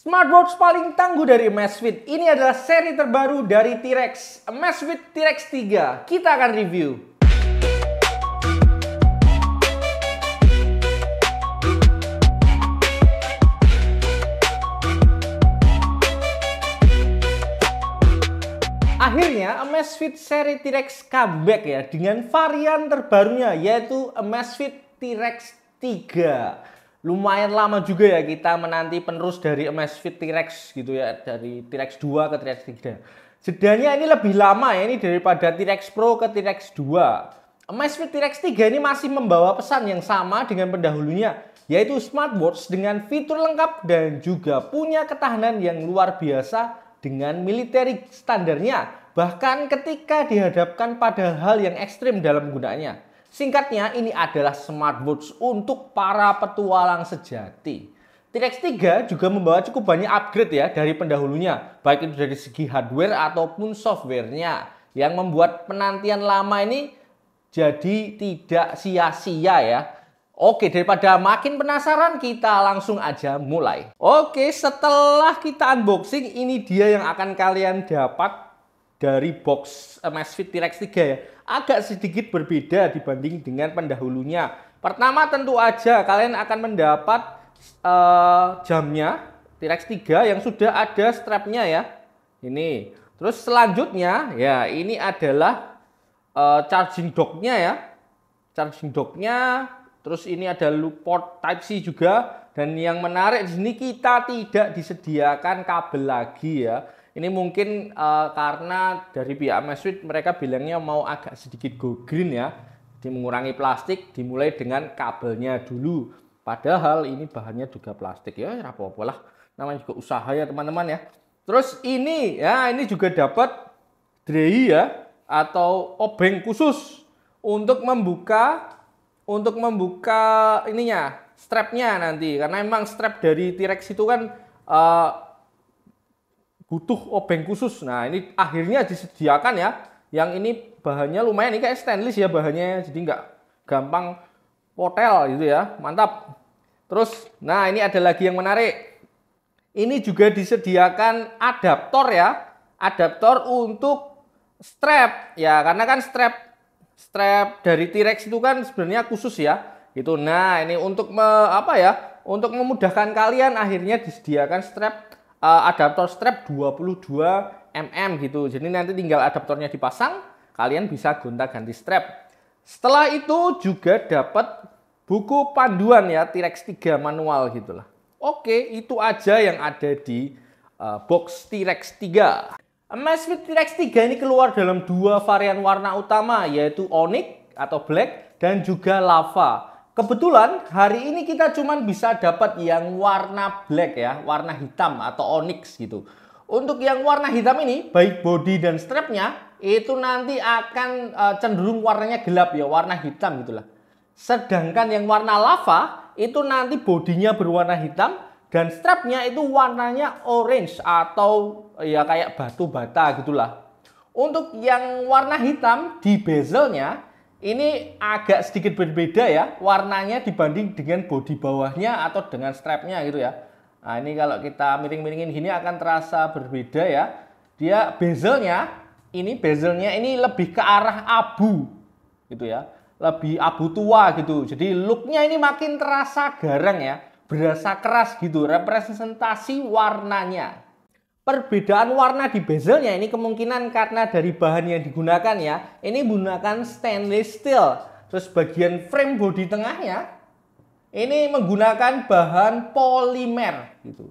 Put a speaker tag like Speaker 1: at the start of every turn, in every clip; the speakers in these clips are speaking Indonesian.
Speaker 1: Smartwatch paling tangguh dari Amazfit. Ini adalah seri terbaru dari T-Rex, Amazfit T-Rex 3. Kita akan review. Akhirnya Amazfit seri T-Rex comeback ya dengan varian terbarunya yaitu Amazfit T-Rex 3. Lumayan lama juga ya kita menanti penerus dari Amazfit T-Rex gitu ya, dari T-Rex 2 ke T-Rex 3. Sebenarnya ini lebih lama ya ini daripada T-Rex Pro ke T-Rex 2. Amazfit T-Rex 3 ini masih membawa pesan yang sama dengan pendahulunya, yaitu smartwatch dengan fitur lengkap dan juga punya ketahanan yang luar biasa dengan military standarnya, bahkan ketika dihadapkan pada hal yang ekstrim dalam penggunaannya. Singkatnya, ini adalah smartwatch untuk para petualang sejati. T-Rex 3 juga membawa cukup banyak upgrade ya dari pendahulunya, baik itu dari segi hardware ataupun softwarenya, yang membuat penantian lama ini jadi tidak sia-sia ya. Oke, daripada makin penasaran, kita langsung aja mulai. Oke, setelah kita unboxing, ini dia yang akan kalian dapat dari box Amazfit T-Rex 3 ya. Agak sedikit berbeda dibanding dengan pendahulunya. Pertama tentu aja kalian akan mendapat jamnya T-Rex 3 yang sudah ada strapnya ya. Ini. Terus selanjutnya ya ini adalah charging docknya ya. Charging docknya. Terus ini ada loop port Type-C juga. Dan yang menarik di sini kita tidak disediakan kabel lagi ya. Ini mungkin karena dari pihak Amazfit mereka bilangnya mau agak sedikit go green ya. Jadi mengurangi plastik dimulai dengan kabelnya dulu. Padahal ini bahannya juga plastik ya, apa-apa lah. Namanya juga usaha ya teman-teman ya. Terus ini ya, ini juga dapat tray ya atau obeng khusus untuk membuka ininya, strapnya nanti. Karena memang strap dari T-Rex itu kan butuh obeng khusus. Nah ini akhirnya disediakan ya. Yang ini bahannya lumayan, ini kayak stainless ya bahannya. Jadi nggak gampang potel gitu ya. Mantap. Terus, nah ini ada lagi yang menarik. Ini juga disediakan adaptor ya. Adaptor untuk strap. Ya karena kan strap dari T-Rex itu kan sebenarnya khusus ya. Gitu. Nah ini untuk untuk memudahkan kalian akhirnya disediakan adaptor strap 22 mm gitu. Jadi nanti tinggal adaptornya dipasang, kalian bisa gonta-ganti strap. Setelah itu juga dapat buku panduan ya T-Rex 3 manual gitulah. Oke, itu aja yang ada di box T-Rex 3. Amazfit T-Rex 3 ini keluar dalam dua varian warna utama, yaitu Onyx atau black dan juga lava. Kebetulan hari ini kita cuma bisa dapat yang warna black ya, warna hitam atau onyx gitu. Untuk yang warna hitam ini, baik body dan strapnya itu nanti akan cenderung warnanya gelap ya, warna hitam gitulah. Sedangkan yang warna lava itu nanti bodinya berwarna hitam dan strapnya itu warnanya orange atau ya kayak batu bata gitulah. Untuk yang warna hitam di bezelnya ini agak sedikit berbeda ya warnanya dibanding dengan bodi bawahnya atau dengan strapnya gitu ya. Nah ini kalau kita miring-miringin gini akan terasa berbeda ya. Dia bezelnya ini lebih ke arah abu gitu ya. Lebih abu tua gitu. Jadi looknya ini makin terasa garang ya. Berasa keras gitu representasi warnanya. Perbedaan warna di bezelnya ini kemungkinan karena dari bahan yang digunakan ya. Ini menggunakan stainless steel. Terus bagian frame bodi tengahnya ini menggunakan bahan polimer gitu.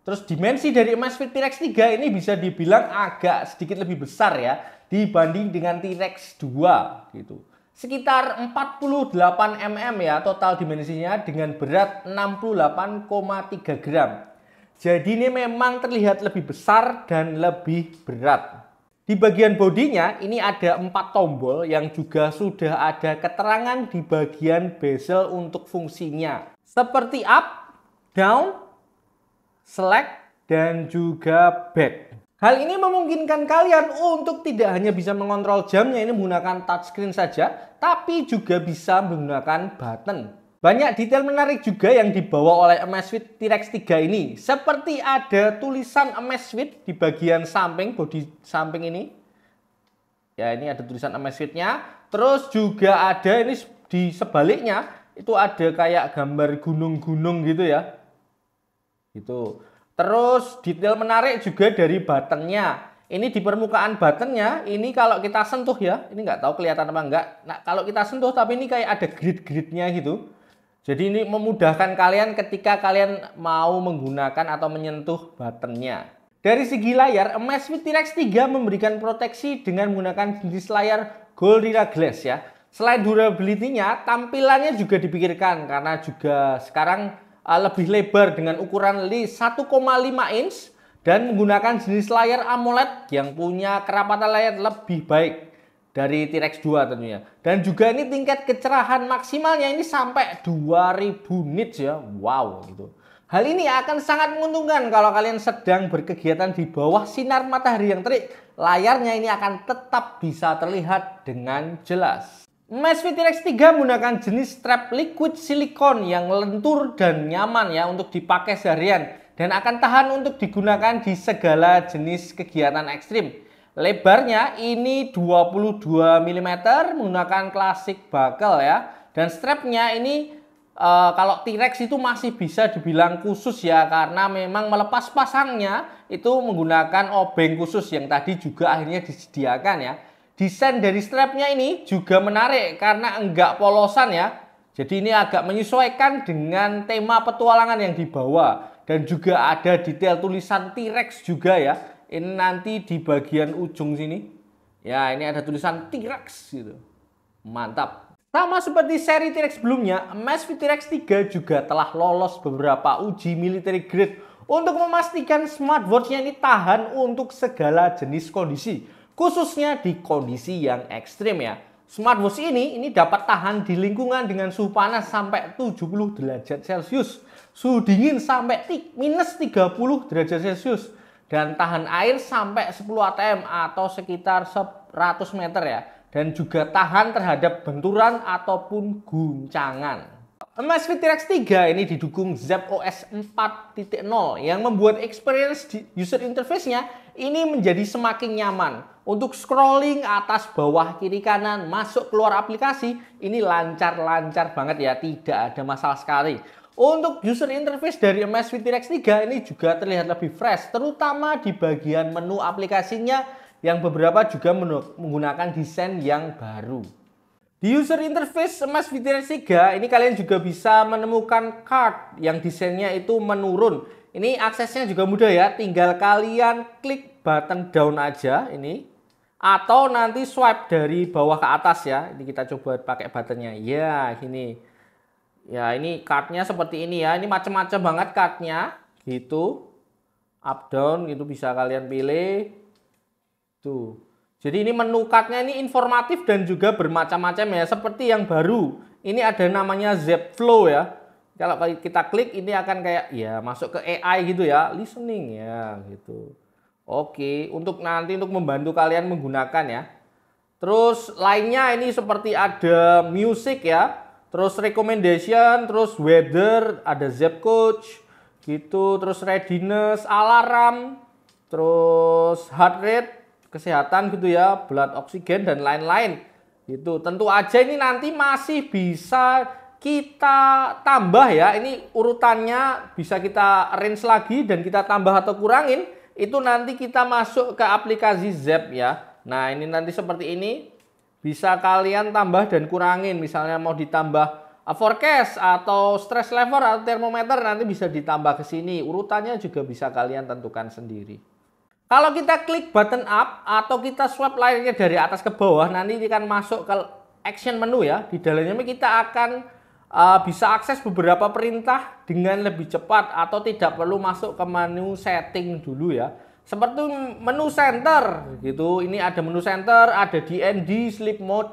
Speaker 1: Terus dimensi dari Amazfit T-Rex 3 ini bisa dibilang agak sedikit lebih besar ya dibanding dengan T-Rex 2 gitu. Sekitar 48 mm ya total dimensinya dengan berat 68,3 gram. Jadi ini memang terlihat lebih besar dan lebih berat. Di bagian bodinya ini ada 4 tombol yang juga sudah ada keterangan di bagian bezel untuk fungsinya. Seperti up, down, select, dan juga back. Hal ini memungkinkan kalian untuk tidak hanya bisa mengontrol jamnya ini menggunakan touchscreen saja, tapi juga bisa menggunakan button. Banyak detail menarik juga yang dibawa oleh Amazfit T-Rex 3 ini. Seperti ada tulisan Amazfit di bagian samping, bodi samping ini. Ya, ini ada tulisan Amazfit-nya. Terus juga ada ini di sebaliknya, itu ada kayak gambar gunung-gunung gitu ya. Gitu. Terus detail menarik juga dari buttonnya. Ini di permukaan buttonnya, ini kalau kita sentuh ya, ini nggak tahu kelihatan apa enggak. Nah, kalau kita sentuh, tapi ini kayak ada grid-gridnya gitu. Jadi ini memudahkan kalian ketika kalian mau menggunakan atau menyentuh buttonnya. Dari segi layar, Amazfit T-Rex 3 memberikan proteksi dengan menggunakan jenis layar Gorilla Glass ya. Selain durability-nya, tampilannya juga dipikirkan karena juga sekarang lebih lebar dengan ukuran 1,5 inch dan menggunakan jenis layar AMOLED yang punya kerapatan layar lebih baik dari T-Rex 2 tentunya. Dan juga ini tingkat kecerahan maksimalnya ini sampai 2000 nits ya. Wow gitu. Hal ini akan sangat menguntungkan kalau kalian sedang berkegiatan di bawah sinar matahari yang terik. Layarnya ini akan tetap bisa terlihat dengan jelas. Amazfit T-Rex 3 menggunakan jenis strap liquid silikon yang lentur dan nyaman ya untuk dipakai seharian. Dan akan tahan untuk digunakan di segala jenis kegiatan ekstrim. Lebarnya ini 22 mm menggunakan klasik buckle ya. Dan strapnya ini kalau T-Rex itu masih bisa dibilang khusus ya. Karena memang melepas pasangnya itu menggunakan obeng khusus yang tadi juga akhirnya disediakan ya. Desain dari strapnya ini juga menarik karena enggak polosan ya. Jadi ini agak menyesuaikan dengan tema petualangan yang dibawa. Dan juga ada detail tulisan T-Rex juga ya. Ini nanti di bagian ujung sini. Ya, ini ada tulisan T-Rex gitu. Mantap. Sama seperti seri T-Rex sebelumnya, Amazfit T-Rex 3 juga telah lolos beberapa uji military grade untuk memastikan smartwatch-nya ini tahan untuk segala jenis kondisi, khususnya di kondisi yang ekstrim ya. Smartwatch ini dapat tahan di lingkungan dengan suhu panas sampai 70 derajat Celcius, suhu dingin sampai minus 30 derajat Celcius, dan tahan air sampai 10 atm atau sekitar 100 meter ya. Dan juga tahan terhadap benturan ataupun guncangan. Amazfit T-Rex 3 ini didukung Zepp OS 4.0 yang membuat experience di user interface-nya ini menjadi semakin nyaman. Untuk scrolling atas, bawah, kiri, kanan, masuk, keluar aplikasi, ini lancar-lancar banget ya, tidak ada masalah sekali. Untuk user interface dari Amazfit T-Rex 3 ini juga terlihat lebih fresh, terutama di bagian menu aplikasinya yang beberapa juga menggunakan desain yang baru. Di user interface Amazfit T-Rex 3 ini kalian juga bisa menemukan card yang desainnya itu menurun. Ini aksesnya juga mudah ya, tinggal kalian klik button down aja ini. Atau nanti swipe dari bawah ke atas ya. Ini kita coba pakai buttonnya. Ya, gini. Ya, ini cardnya seperti ini ya. Ini macam-macam banget cardnya. Gitu. Up down gitu bisa kalian pilih. Tuh. Jadi ini menu cardnya ini informatif dan juga bermacam-macam ya. Seperti yang baru. Ini ada namanya Zepp Flow ya. Kalau kita klik ini akan kayak ya masuk ke AI gitu ya. Listening ya gitu. Oke. Untuk nanti untuk membantu kalian menggunakan ya. Terus lainnya ini seperti ada music ya. Terus recommendation, terus weather, ada Zepp Coach, gitu. Terus readiness, alarm, terus heart rate, kesehatan gitu ya, blood oksigen dan lain-lain. Gitu. Tentu aja ini nanti masih bisa kita tambah ya. Ini urutannya bisa kita arrange lagi dan kita tambah atau kurangin. Itu nanti kita masuk ke aplikasi Zepp ya. Nah ini nanti seperti ini. Bisa kalian tambah dan kurangin, misalnya mau ditambah forecast atau stress level atau termometer nanti bisa ditambah ke sini. Urutannya juga bisa kalian tentukan sendiri. Kalau kita klik button up atau kita swipe layarnya dari atas ke bawah, nanti akan masuk ke action menu ya. Di dalamnya kita akan bisa akses beberapa perintah dengan lebih cepat atau tidak perlu masuk ke menu setting dulu ya. Seperti menu center gitu. Ini ada menu center, ada DND, sleep mode,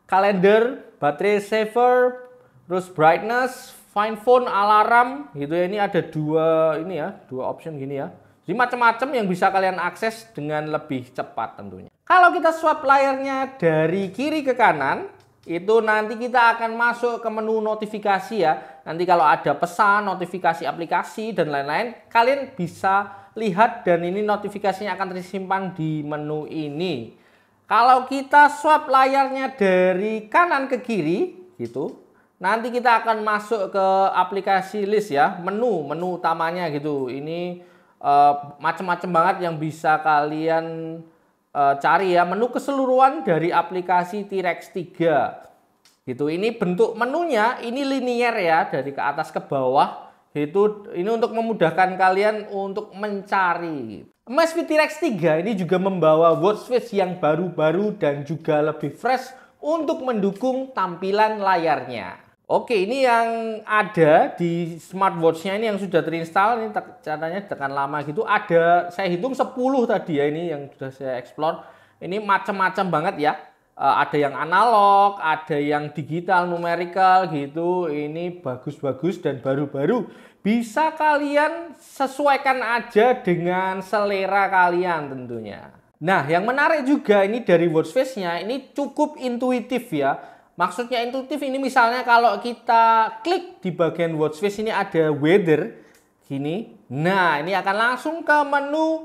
Speaker 1: calendar, baterai saver, terus brightness, find phone, alarm gitu ya. Ini ada dua option gini ya. Jadi macam-macam yang bisa kalian akses dengan lebih cepat tentunya. Kalau kita swipe layarnya dari kiri ke kanan, Itu nanti kita akan masuk ke menu notifikasi ya. Nanti kalau ada pesan, notifikasi aplikasi dan lain-lain, kalian bisa lihat dan ini notifikasinya akan tersimpan di menu ini. Kalau kita swipe layarnya dari kanan ke kiri gitu, nanti kita akan masuk ke aplikasi list ya, menu utamanya gitu. Ini macam-macam banget yang bisa kalian cari ya, menu keseluruhan dari aplikasi T-Rex 3 gitu. Ini bentuk menunya ini linear ya, dari ke atas ke bawah gitu. Ini untuk memudahkan kalian untuk mencari. Amazfit T-Rex 3 ini juga membawa watchface yang baru-baru dan juga lebih fresh untuk mendukung tampilan layarnya. Oke, ini yang ada di smartwatch-nya ini yang sudah terinstall, ini caranya tekan lama gitu. Ada, saya hitung 10 tadi ya, ini yang sudah saya explore. Ini macam-macam banget ya. Ada yang analog, ada yang digital, numerical gitu. Ini bagus-bagus dan baru-baru. Bisa kalian sesuaikan aja dengan selera kalian tentunya. Nah, yang menarik juga ini dari watch face-nya, ini cukup intuitif ya. Maksudnya intuitif ini misalnya kalau kita klik di bagian watch face ini ada weather gini. Nah, ini akan langsung ke menu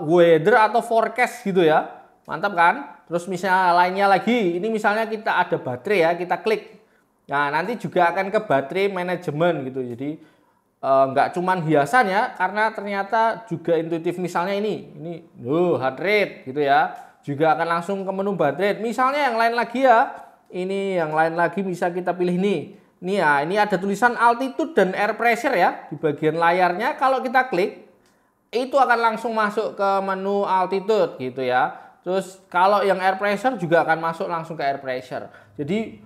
Speaker 1: weather atau forecast gitu ya. Mantap kan? Terus misalnya lainnya lagi, ini misalnya kita ada baterai ya, kita klik. Nah, nanti juga akan ke baterai manajemen gitu. Jadi nggak cuman hiasan ya, karena ternyata juga intuitif. Misalnya ini heart rate gitu ya. Juga akan langsung ke menu baterai. Misalnya yang lain lagi ya. Ini yang lain lagi bisa kita pilih nih. Nih ya, ini ada tulisan altitude dan air pressure ya di bagian layarnya. Kalau kita klik, itu akan langsung masuk ke menu altitude gitu ya. Terus kalau yang air pressure juga akan masuk langsung ke air pressure. Jadi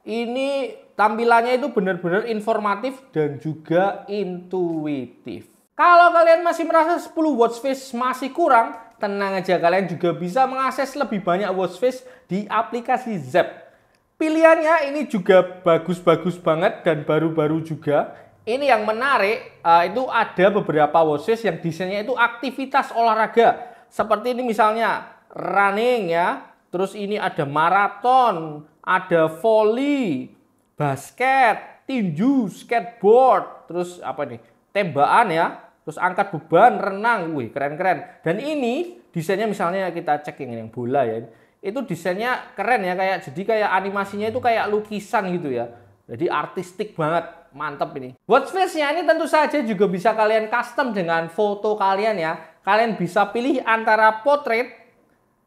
Speaker 1: ini tampilannya itu benar-benar informatif dan juga intuitif. Kalau kalian masih merasa 10 watch face masih kurang, tenang aja, kalian juga bisa mengakses lebih banyak watch face di aplikasi Zepp. Pilihannya ini juga bagus-bagus banget dan baru-baru juga. Ini yang menarik, itu ada beberapa watch face yang desainnya itu aktivitas olahraga. Seperti ini misalnya running ya, terus ini ada maraton, ada volley, basket, tinju, skateboard, terus apa nih, tembakan ya. Terus angkat beban, renang, wih keren-keren. Dan ini desainnya misalnya kita cek yang bola ya, itu desainnya keren ya, jadi kayak animasinya itu kayak lukisan gitu ya. Jadi artistik banget, mantep ini. Watch face-nya ini tentu saja juga bisa kalian custom dengan foto kalian ya. Kalian bisa pilih antara portrait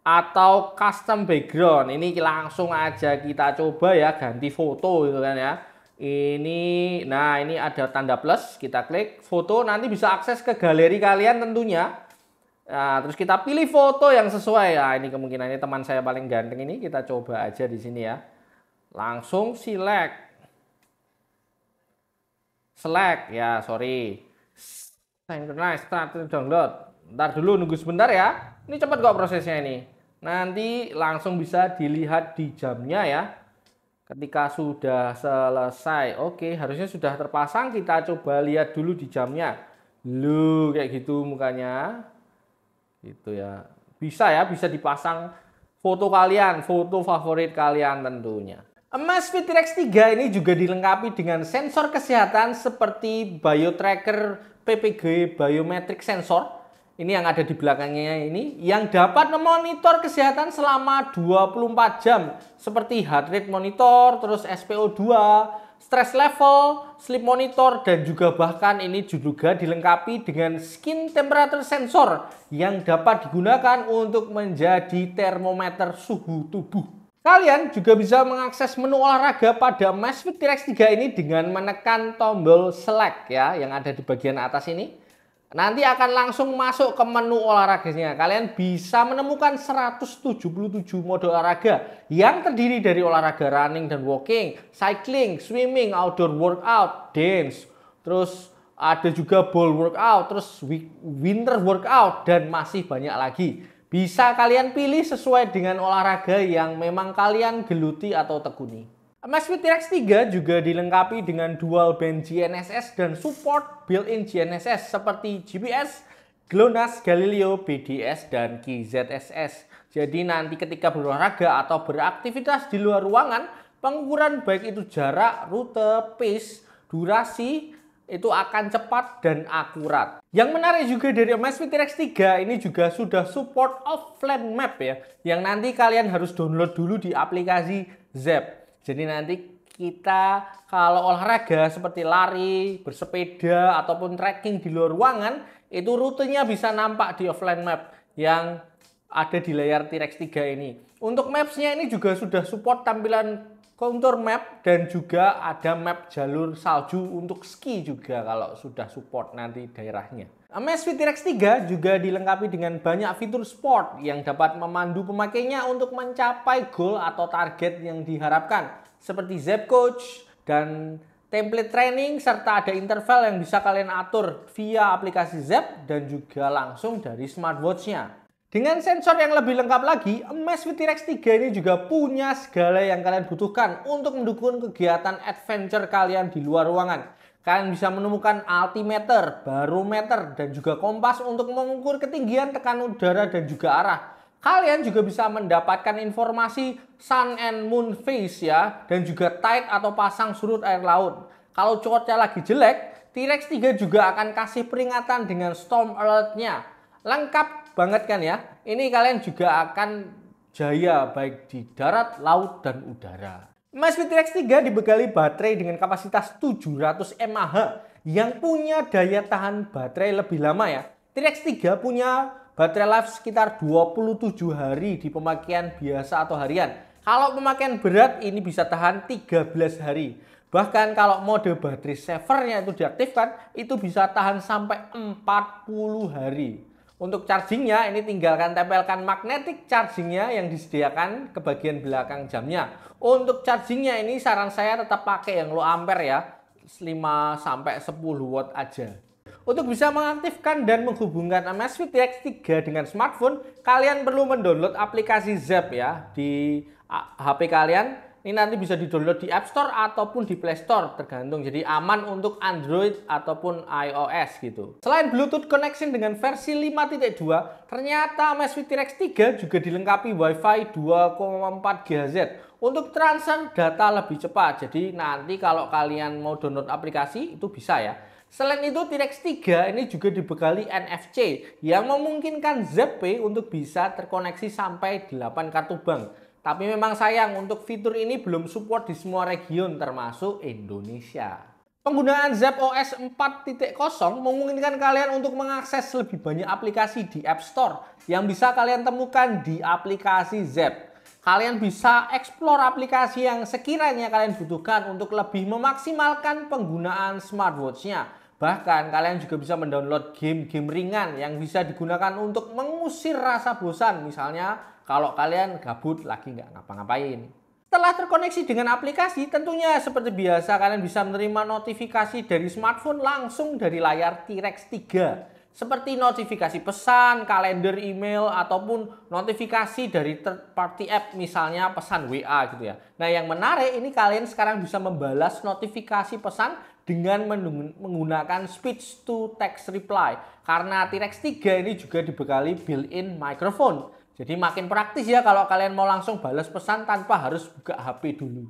Speaker 1: atau custom background. Ini langsung aja kita coba ya, ganti foto gitu kan ya. Ini, nah ini ada tanda plus, kita klik foto, nanti bisa akses ke galeri kalian tentunya. Nah, terus kita pilih foto yang sesuai ya. Ini kemungkinannya teman saya paling ganteng ini, kita coba aja di sini ya. Langsung select ya, sorry. Synchronize, start download. Ntar dulu nunggu sebentar ya. Ini cepat kok prosesnya ini. Nanti langsung bisa dilihat di jamnya ya. Ketika sudah selesai, oke, harusnya sudah terpasang. Kita coba lihat dulu di jamnya. Loh, kayak gitu mukanya. Gitu ya. Bisa ya, bisa dipasang foto kalian, foto favorit kalian tentunya. Amazfit T-Rex 3 ini juga dilengkapi dengan sensor kesehatan seperti BioTracker PPG Biometric Sensor. Ini yang ada di belakangnya ini, yang dapat memonitor kesehatan selama 24 jam. Seperti heart rate monitor, terus SpO2, stress level, sleep monitor, dan juga bahkan ini juga dilengkapi dengan skin temperature sensor yang dapat digunakan untuk menjadi termometer suhu tubuh. Kalian juga bisa mengakses menu olahraga pada Amazfit T-Rex 3 ini dengan menekan tombol select ya, yang ada di bagian atas ini. Nanti akan langsung masuk ke menu olahraganya. Kalian bisa menemukan 177 mode olahraga yang terdiri dari olahraga running dan walking, cycling, swimming, outdoor workout, dance. Terus ada juga ball workout, terus winter workout, dan masih banyak lagi. Bisa kalian pilih sesuai dengan olahraga yang memang kalian geluti atau tekuni. Amazfit T-Rex 3 juga dilengkapi dengan dual band GNSS dan support built-in GNSS seperti GPS GLONASS, Galileo, BDS, dan QZSS. Jadi nanti ketika berolahraga atau beraktivitas di luar ruangan, pengukuran baik itu jarak, rute, pace, durasi, itu akan cepat dan akurat. Yang menarik juga dari Amazfit T-Rex 3 ini juga sudah support offline map ya, yang nanti kalian harus download dulu di aplikasi Zepp. Jadi nanti kita kalau olahraga seperti lari, bersepeda, ataupun trekking di luar ruangan, itu rutenya bisa nampak di offline map yang ada di layar T-Rex 3 ini. Untuk maps-nya ini juga sudah support tampilan contour map dan juga ada map jalur salju untuk ski juga kalau sudah support nanti daerahnya. Amazfit T-Rex 3 juga dilengkapi dengan banyak fitur sport yang dapat memandu pemakainya untuk mencapai goal atau target yang diharapkan, seperti Zepp Coach dan template training, serta ada interval yang bisa kalian atur via aplikasi Zepp dan juga langsung dari smartwatch-nya. Dengan sensor yang lebih lengkap lagi, Amazfit T-Rex 3 ini juga punya segala yang kalian butuhkan untuk mendukung kegiatan adventure kalian di luar ruangan. Kalian bisa menemukan altimeter, barometer, dan juga kompas untuk mengukur ketinggian tekanan udara dan juga arah. Kalian juga bisa mendapatkan informasi sun and moon phase ya, dan juga tide atau pasang surut air laut. Kalau cuaca lagi jelek, T-Rex 3 juga akan kasih peringatan dengan storm alert-nya. Lengkap banget kan ya? Ini kalian juga akan jaya baik di darat, laut, dan udara. Amazfit T-Rex 3 dibekali baterai dengan kapasitas 700 mAh yang punya daya tahan baterai lebih lama ya. T-Rex 3 punya baterai life sekitar 27 hari di pemakaian biasa atau harian. Kalau pemakaian berat ini bisa tahan 13 hari. Bahkan kalau mode baterai saver-nya itu diaktifkan, itu bisa tahan sampai 40 hari. Untuk chargingnya ini tinggalkan tempelkan magnetic chargingnya yang disediakan ke bagian belakang jamnya. Untuk chargingnya ini saran saya tetap pakai yang low ampere ya, 5-10 watt aja. Untuk bisa mengaktifkan dan menghubungkan Amazfit T-Rex 3 dengan smartphone, kalian perlu mendownload aplikasi Zepp ya di HP kalian. Ini nanti bisa di-download di App Store ataupun di Play Store, tergantung. Jadi aman untuk Android ataupun iOS gitu. Selain Bluetooth connection dengan versi 5.2, ternyata Amazfit T-Rex 3 juga dilengkapi Wi-Fi 2,4 GHz untuk transfer data lebih cepat. Jadi nanti kalau kalian mau download aplikasi itu bisa ya. Selain itu, T-Rex 3 ini juga dibekali NFC yang memungkinkan Zepp Pay untuk bisa terkoneksi sampai 8 kartu bank. Tapi memang sayang untuk fitur ini belum support di semua region termasuk Indonesia. Penggunaan Zepp OS 4.0 memungkinkan kalian untuk mengakses lebih banyak aplikasi di App Store yang bisa kalian temukan di aplikasi Zepp. Kalian bisa explore aplikasi yang sekiranya kalian butuhkan untuk lebih memaksimalkan penggunaan smartwatch-nya. Bahkan kalian juga bisa mendownload game-game ringan yang bisa digunakan untuk mengusir rasa bosan. Misalnya kalau kalian gabut lagi nggak ngapa-ngapain. Setelah terkoneksi dengan aplikasi, tentunya seperti biasa kalian bisa menerima notifikasi dari smartphone langsung dari layar T-Rex 3. Seperti notifikasi pesan, kalender email, ataupun notifikasi dari third party app, misalnya pesan WA gitu ya. Nah yang menarik ini kalian sekarang bisa membalas notifikasi pesan dengan menggunakan speech to text reply. Karena T-Rex 3 ini juga dibekali built-in microphone. Jadi makin praktis ya kalau kalian mau langsung balas pesan tanpa harus buka HP dulu.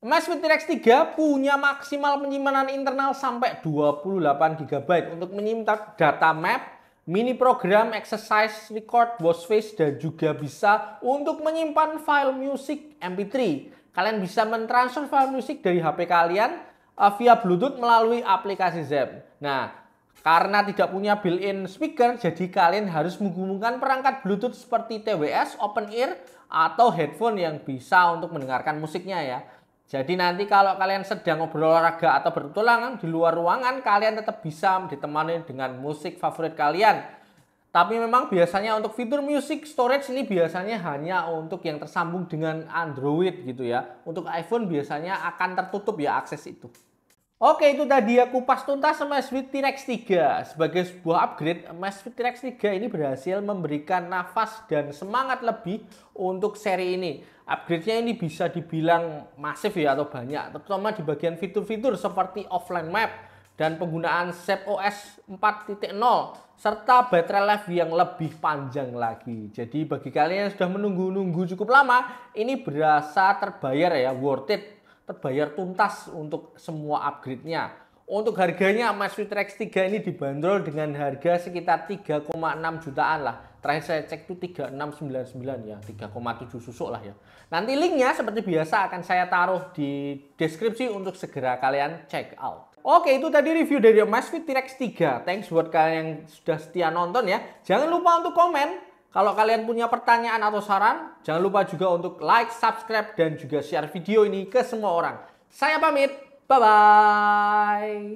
Speaker 1: Amazfit T-Rex 3 punya maksimal penyimpanan internal sampai 28 GB untuk menyimpan data map, mini program, exercise, record, watch face, dan juga bisa untuk menyimpan file musik MP3. Kalian bisa mentransfer file musik dari HP kalian via Bluetooth melalui aplikasi Zepp. Nah, karena tidak punya built-in speaker, jadi kalian harus menghubungkan perangkat Bluetooth seperti TWS, open ear, atau headphone yang bisa untuk mendengarkan musiknya ya. Jadi nanti kalau kalian sedang berolahraga atau bertualangan di luar ruangan, kalian tetap bisa ditemani dengan musik favorit kalian. Tapi memang biasanya untuk fitur music storage ini biasanya hanya untuk yang tersambung dengan Android gitu ya. Untuk iPhone biasanya akan tertutup ya akses itu. Oke, itu tadi ya kupas tuntas Amazfit T-Rex 3. Sebagai sebuah upgrade, Amazfit T-Rex 3 ini berhasil memberikan nafas dan semangat lebih untuk seri ini. Upgrade-nya ini bisa dibilang masif ya atau banyak, terutama di bagian fitur-fitur seperti offline map, dan penggunaan Zepp OS 4.0 serta baterai life yang lebih panjang lagi. Jadi bagi kalian yang sudah menunggu-nunggu cukup lama, ini berasa terbayar ya, worth it, terbayar tuntas untuk semua upgrade-nya. Untuk harganya Amazfit Rex 3 ini dibanderol dengan harga sekitar 3,6 jutaan lah. Terakhir saya cek itu 3699 ya, 3,7 susuk lah ya. Nanti linknya seperti biasa akan saya taruh di deskripsi untuk segera kalian check out. Oke, itu tadi review dari Amazfit T-Rex 3. Thanks buat kalian yang sudah setia nonton ya. Jangan lupa untuk komen. Kalau kalian punya pertanyaan atau saran, jangan lupa juga untuk like, subscribe, dan juga share video ini ke semua orang. Saya pamit. Bye-bye.